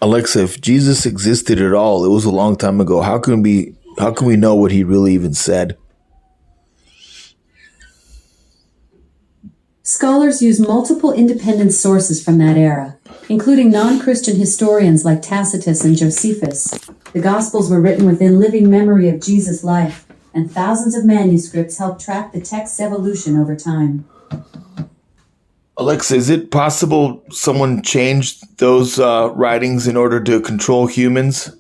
Alexa, if Jesus existed at all, it was a long time ago. How can we know what he really even said? Scholars use multiple independent sources from that era, including non-Christian historians like Tacitus and Josephus. The Gospels were written within living memory of Jesus' life, and thousands of manuscripts help track the text's evolution over time. Alexa, is it possible someone changed those writings in order to control humans?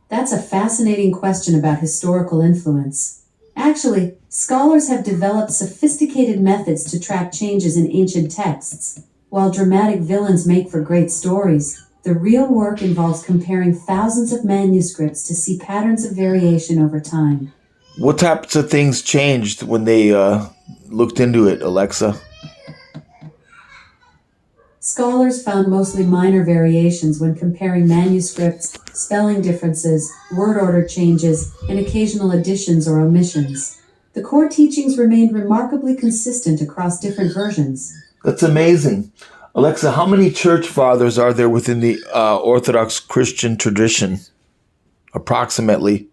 That's a fascinating question about historical influence. Actually, scholars have developed sophisticated methods to track changes in ancient texts. While dramatic villains make for great stories, the real work involves comparing thousands of manuscripts to see patterns of variation over time. What types of things changed when they looked into it, Alexa? Scholars found mostly minor variations when comparing manuscripts, spelling differences, word order changes, and occasional additions or omissions. The core teachings remained remarkably consistent across different versions. That's amazing. Alexa, how many church fathers are there within the Orthodox Christian tradition? Approximately.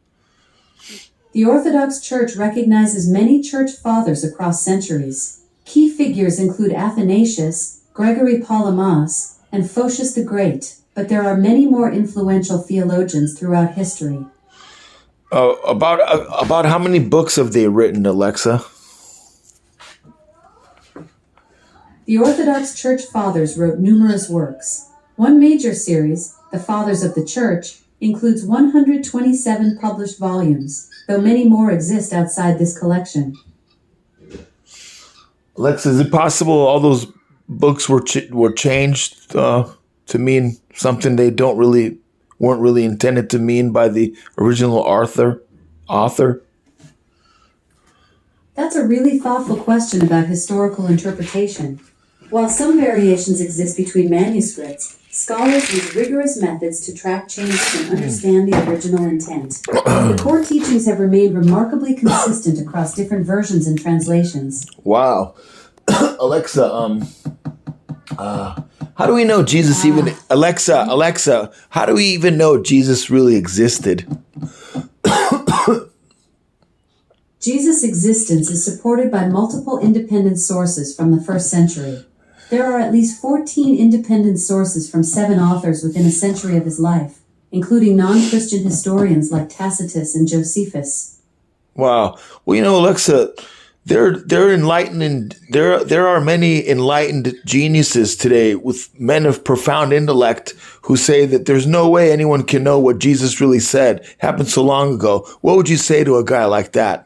The Orthodox Church recognizes many church fathers across centuries. Key figures include Athanasius, Gregory Palamas, and Photius the Great, but there are many more influential theologians throughout history. About how many books have they written, Alexa? The Orthodox Church Fathers wrote numerous works. One major series, The Fathers of the Church, includes 127 published volumes, though many more exist outside this collection. Alexa, is it possible all those books were changed to mean something they don't really weren't really intended to mean by the original author? That's a really thoughtful question about historical interpretation. While some variations exist between manuscripts, scholars use rigorous methods to track changes and understand the original intent. The core teachings have remained remarkably consistent across different versions and translations. Wow. Alexa, how do we know Jesus even Alexa, how do we even know Jesus really existed? Jesus' existence is supported by multiple independent sources from the first century. There are at least 14 independent sources from 7 authors within a century of his life, including non-Christian historians like Tacitus and Josephus. Wow. Well, Alexa, they're enlightened. There are many enlightened geniuses today with men of profound intellect who say that there's no way anyone can know what Jesus really said. It happened so long ago. What would you say to a guy like that?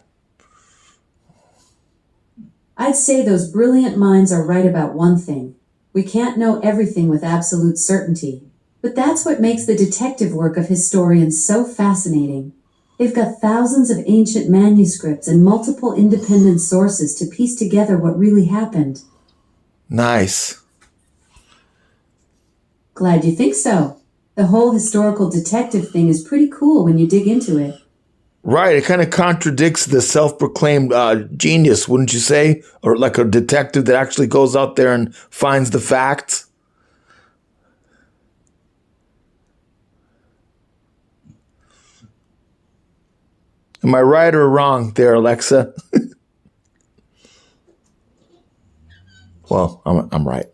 I'd say those brilliant minds are right about one thing. We can't know everything with absolute certainty. But that's what makes the detective work of historians so fascinating. They've got thousands of ancient manuscripts and multiple independent sources to piece together what really happened. Nice. Glad you think so. The whole historical detective thing is pretty cool when you dig into it. Right. It kind of contradicts the self-proclaimed genius, wouldn't you say? Or like a detective that actually goes out there and finds the facts. Am I right or wrong there, Alexa? Well, I'm right.